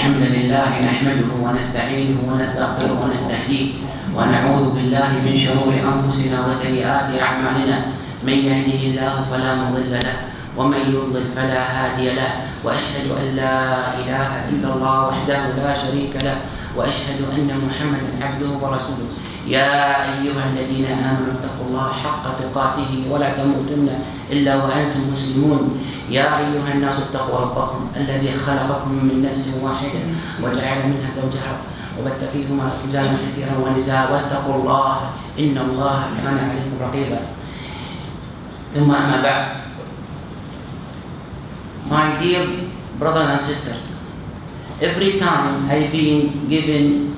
الحمد لله نحمده ونستعينه ونستغفره ونستهديه ونعوذ بالله من شرور أنفسنا وسيئات أعمالنا. من يهده الله فلا مضل له ومن يضلل فلا هادي له، وأشهد أن لا إله إلا الله وحده لا شريك له، وأشهد أن محمدا عبده ورسوله. يا أيها الذين آمنوا اتقوا الله حق تقاته ولا تموتن إلا وأنتم مسلمون. يا أيها الناس اتقوا ربكم الذي خلقكم من نفس واحدة وجعل منها زوجها وبث فيهما رجالا كثيرا ونساء، واتقوا الله إن الله كان عليكم رقيبا. ثم أما بعد. My dear brothers and sisters, every time I've been given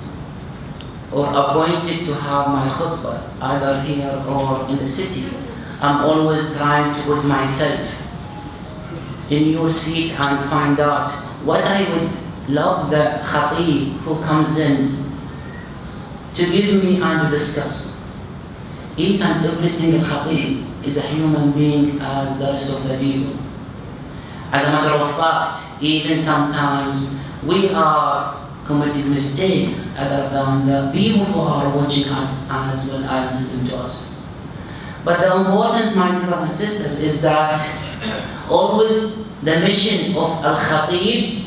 or appointed to have my khutbah, either here or in the city, I'm always trying to put myself in your seat and find out what I would love the khatib who comes in to give me and to discuss. Each and every single khatib is a human being as the rest of the people. As a matter of fact, even sometimes we are committing mistakes other than the people who are watching us as well as listening to us. But the important, my brothers and sisters, is that always the mission of Al-Khatib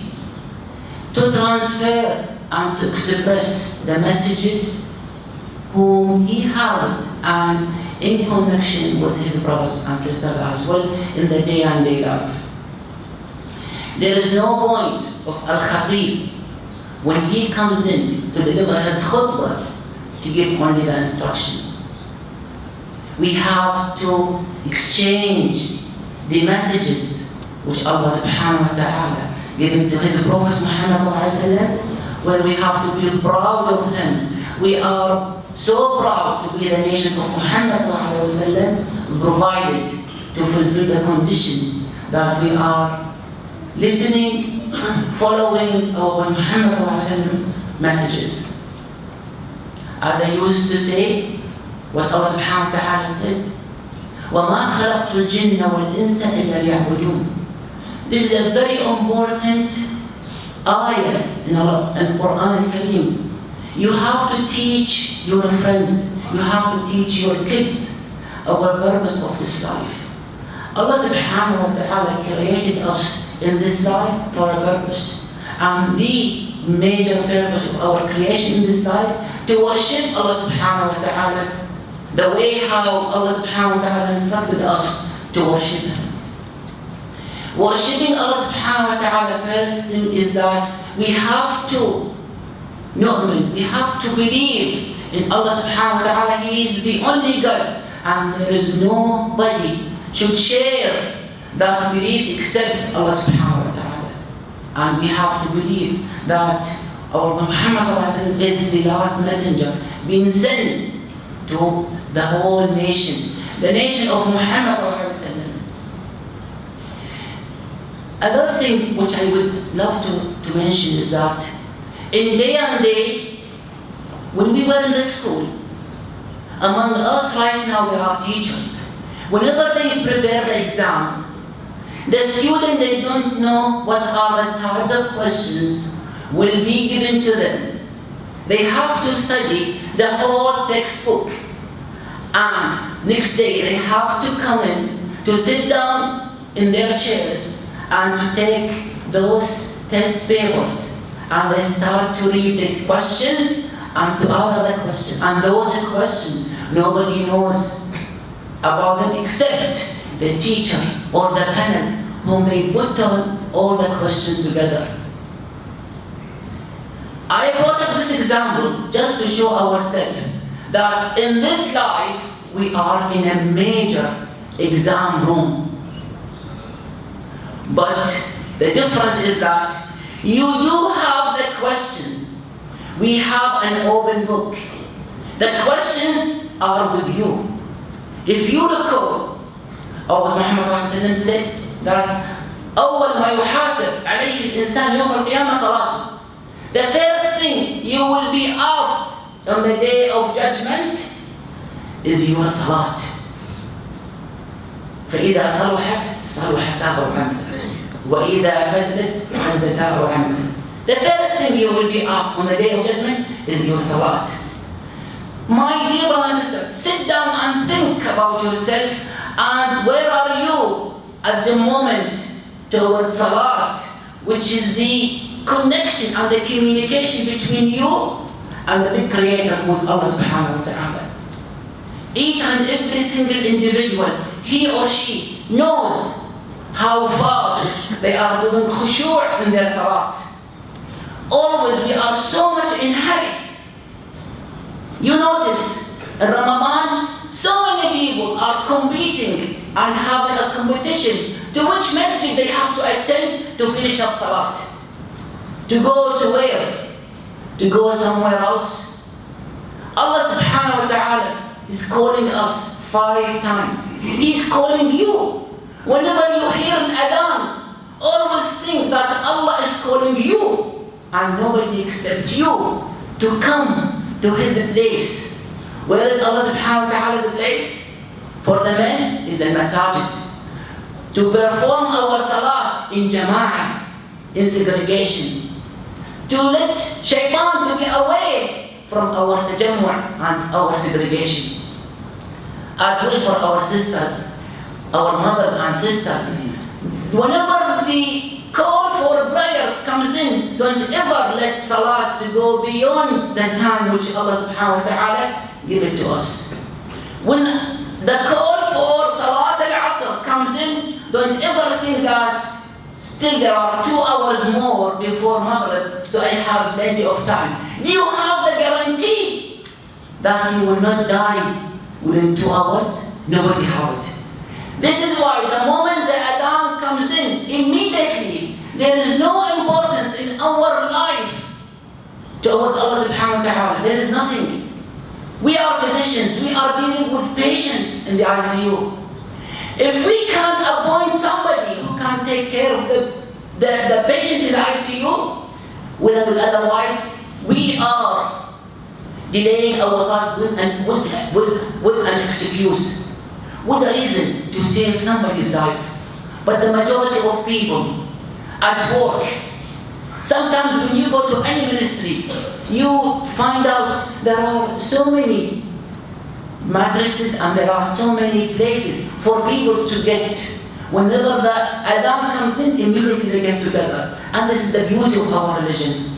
to transfer and to express the messages whom he has and in connection with his brothers and sisters as well in the day and day life. There is no point of Al-Khatib when he comes in to deliver his khutbah to give only the instructions. We have to exchange the messages which Allah subhanahu wa ta'ala given to his Prophet Muhammad sallallahu alaihi wasallam, where we have to be proud of him. We are so proud to be the nation of Muhammad sallallahu alaihi wasallam, provided to fulfill the condition that we are listening, following our Muhammad sallallahu alaihi wasallam messages. As I used to say, what Allah subhanahu wa ta'ala said, وَمَا خَلَقْتُ الْجِنَّ وَالْإِنسَ إِلَّا لِيَعْبُدُونَ. This is a very important ayah in Quran al-Kareem. You have to teach your friends, you have to teach your kids our purpose of this life. Allah subhanahu wa ta'ala created us in this life for a purpose. And the major purpose of our creation in this life, to worship Allah subhanahu wa ta'ala the way how Allah subhanahu wa ta'ala instructed us to worship Him. Worshipping Allah subhanahu wa ta'ala, first thing is that we have to we have to believe in Allah subhanahu wa ta'ala. He is the only God and there is nobody should share that belief except Allah subhanahu wa ta'ala. And we have to believe that our Muhammad sallallahu alaihi wasallam is the last messenger being sent to the whole nation, the nation of Muhammad sallallahu alaihi wasallam. Another thing which I would love to mention is that in day and day, when we were in the school, among us right now we are teachers. Whenever they prepare the exam, the student, they don't know what are the types of questions will be given to them. They have to study the whole textbook. And next day they have to come in to sit down in their chairs and to take those test papers. And they start to read the questions and to answer the questions. And those questions, nobody knows about them except the teacher or the panel who may put on all the questions together. I brought up this example just to show ourselves that in this life we are in a major exam room. But the difference is that you do have the question. We have an open book. The questions are with you. If you recall, our Muhammad sallallahu alaihi wasallam said that أول ما يحاسب عليه الإنسان يوم القيامة صلاته. The first thing you will be asked on the day of judgment is your salat. فإذا صلحت صلح سائر عمله وإذا فسدت فسد سائر عمله. The first thing you will be asked on the day of judgment is your salat. My dear brothers and sisters, sit down and think about yourself, and where are you at the moment towards salat, which is the connection and the communication between you and the big creator who is Allah subhanahu wa ta'ala. Each and every single individual, he or she, knows how far they are doing khushu' in their salat. Always we are so much in hurry. You notice in Ramadan, so many people are competing and having a competition to which masjid they have to attend to finish up salat. To go to where? To go somewhere else. Allah subhanahu wa ta'ala is calling us 5 times. He's calling you. Whenever you hear an adhan, always think that Allah is calling you and nobody except you to come to His place. Where is Allah subhanahu wa ta'ala's place? For the men is the masajid. To perform our salat in jama'ah, in segregation. To let shaitan to be away from our tajammu' and our segregation. As well for our sisters, our mothers and sisters. Whenever the call for prayers comes in, don't ever let salat to go beyond the time which Allah subhanahu wa ta'ala give it to us. When the call for salat al-asr comes in, don't ever think that still there are 2 hours more before Maghrib, so I have plenty of time. Do you have the guarantee that you will not die within 2 hours? Nobody have it. This is why the moment the adhan comes in, immediately there is no importance in our life towards Allah subhanahu wa ta'ala. There is nothing. We are physicians, we are dealing with patients in the ICU. If we can appoint somebody who can take care of the patient in the ICU, well, otherwise we are delaying our salat with an excuse, with a reason to save somebody's life. But the majority of people at work, sometimes when you go to any ministry, you find out there are so many mattresses and there are so many places for people to get. Whenever the adhan comes in, immediately they get together. And this is the beauty of our religion.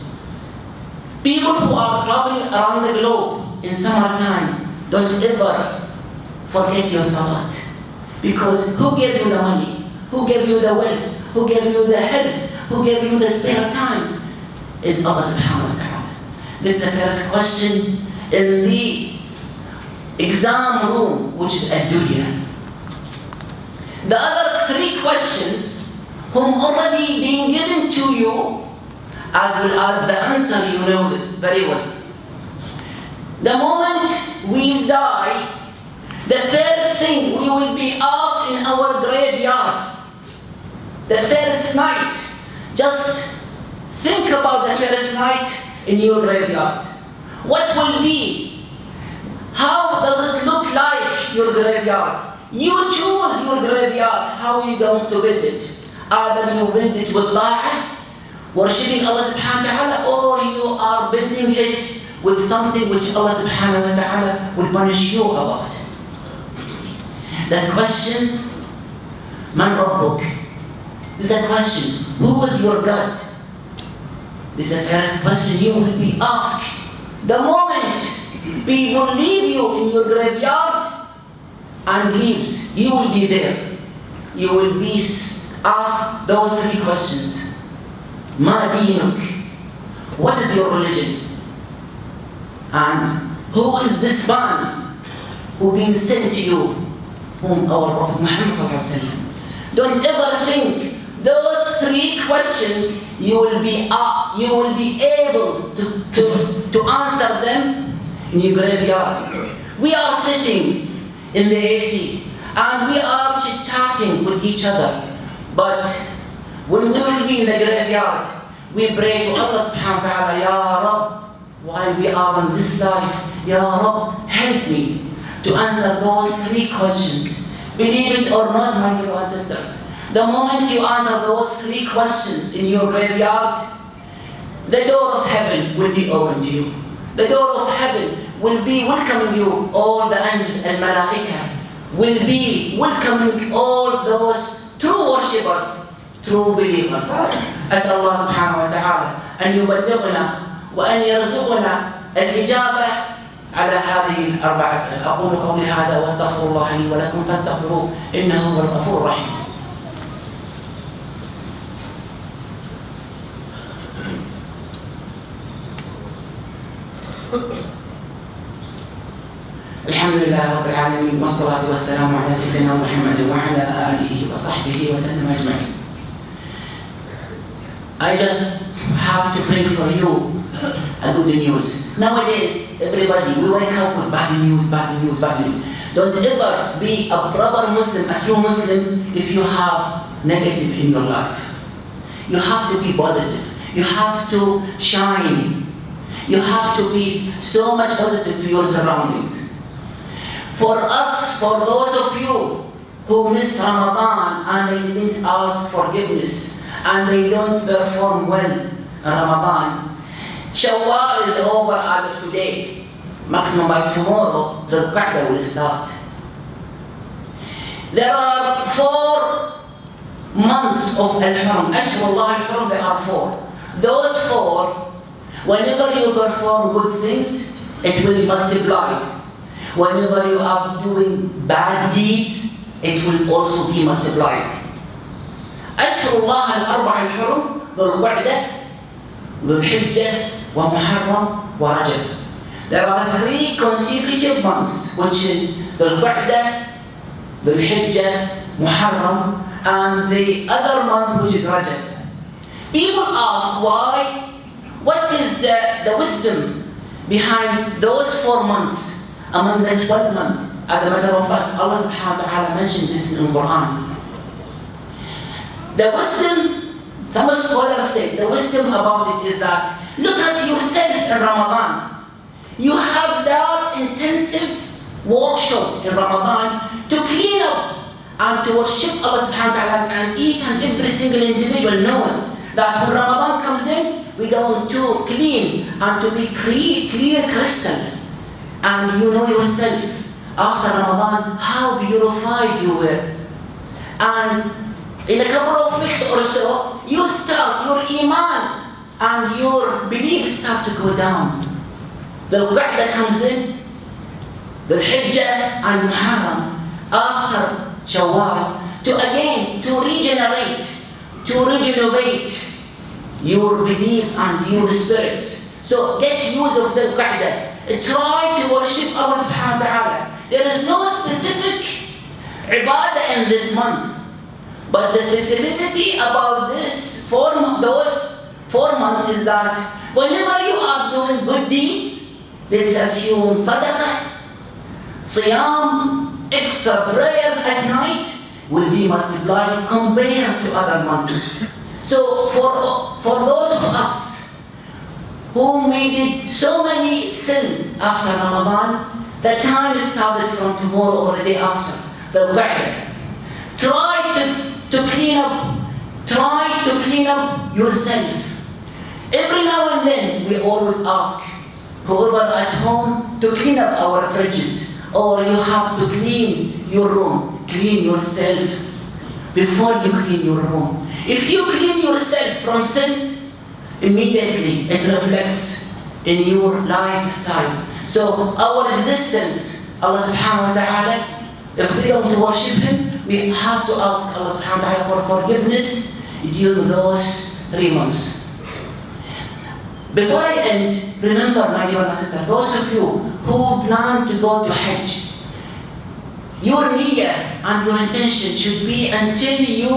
People who are traveling around the globe in summertime, don't ever forget your salat. Because who gave you the money? Who gave you the wealth? Who gave you the health? Who gave you the spare time? Is Allah subhanahu wa ta'ala. This is the first question in the exam room, which is ad-dunya. The other 3 questions, whom already being given to you, as well as the answer you know very well. The moment we die, the first thing we will be asked in our graveyard, the first night, just think about the first night in your graveyard. What will be? How does it look like your graveyard? You choose your graveyard, how you going to build it. Either you build it with ta'ah, worshipping Allah subhanahu wa ta'ala, or you are building it with something which Allah subhanahu wa ta'ala will punish you about. That question, Man Rabbuk? This is a question, who is your God? This is a question you will be asked. The moment people leave you in your graveyard and leaves, you will be there. You will be asked those 3 questions. Ma dinuk? What is your religion? And who is this man who been sent to you, whom our Prophet Muhammad sallallahu alaihi wasallam? Don't ever think those 3 questions you will be able to answer them in your graveyard. We are sitting in the AC and we are chit-chatting with each other, but when we will be in the graveyard, we pray to Allah subhanahu wa ta'ala, Ya Rabb, while we are in this life, Ya Rabb, help me to answer those 3 questions. Believe it or not, my dear brothers and sisters, the moment you answer those 3 questions in your graveyard, the door of heaven will be open to you. The door of heaven will be welcoming you. All the angels and malaika will be welcoming all those true worshippers, true believers. أسأل الله سبحانه وتعالى أن يبلغنا وأن يرزقنا الإجابة على هذه الأربع أسئلة. أقول قولي هذا وأستغفر الله لي ولكم فاستغفروه إنه هو الغفور الرحيم. الحمد لله رب العالمين والصلاة والسلام على سيدنا محمد وعلى آله وصحبه وسلم أجمعين. I just have to bring for you a good news. Nowadays, everybody, we wake up with bad news, bad news, bad news. Don't ever be a proper Muslim, a true Muslim, if you have negative in your life. You have to be positive. You have to shine. You have to be so much positive to your surroundings. For us, for those of you who missed Ramadan and they didn't ask forgiveness and they don't perform well in Ramadan, Shawwal is over as of today. Maximum by tomorrow, the Qa'dah will start. There are 4 months of Al-Hurum. Ashhurullah Al-Hurum, there are 4. Those 4, whenever you perform good things, it will multiply. Whenever you are doing bad deeds, it will also be multiplied. Ashhurullah al-arba' al-hurum, Dhul Qa'dah, Dhul Hijjah, wa Muharram, wa Rajab. There are 3 consecutive months, which is Dhul Qa'dah, Dhul Hijjah, Muharram, and the other month, which is Rajab. People ask why, what is the wisdom behind those 4 months among the 12 months? As a matter of fact, Allah subhanahu wa ta'ala mentioned this in the Quran. The wisdom, some scholars say, the wisdom about it is that, look at yourself in Ramadan. You have that intensive workshop in Ramadan to clean up and to worship Allah subhanahu wa ta'ala, and each and every single individual knows that when Ramadan comes in, we're going to clean and to be clear crystal. And you know yourself after Ramadan how purified you were. And in a couple of weeks or so, you start your iman and your belief start to go down. The Qa'dah comes in, the Hijjah and Muharram after Shawwal to regenerate, to regenerate your belief and your spirits. So get use of the Qa'dah. Try to worship Allah subhanahu wa ta'ala. There is no specific ibadah in this month. But the specificity about those 4 months is that whenever you are doing good deeds, let's assume sadaqah, siyam, extra prayers at night will be multiplied compared to other months. So for those of us who made so many sin after Ramadan, the time started from tomorrow or the day after, the Qa'dah. Try to clean up yourself. Every now and then we always ask whoever at home to clean up our fridges, or you have to clean your room, clean yourself before you clean your room. If you clean yourself from sin, immediately it reflects in your lifestyle. So our existence, Allah subhanahu wa ta'ala, if we don't worship Him, we have to ask Allah subhanahu wa ta'ala for forgiveness during those 3 months. Before I end, remember, my dear sister, those of you who plan to go to Hajj, your niyyah and your intention should be until you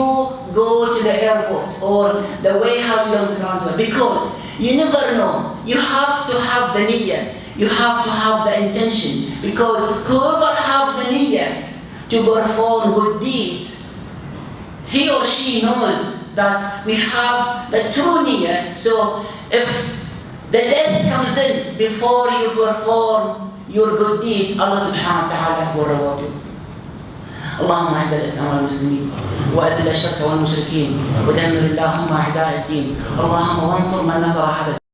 go to the airport or the way how you're going to transfer, because you never know. You have to have the niyyah, you have to have the intention, because whoever have the niyyah to perform good deeds, he or she knows that we have the true niyyah. So if the death comes in before you perform your good deeds, Allah subhanahu wa ta'ala will reward you. اللهم اعز الاسلام والمسلمين واذل الشرك والمشركين ودمر اللهم اعداء الدين. اللهم وانصر من نصر هذا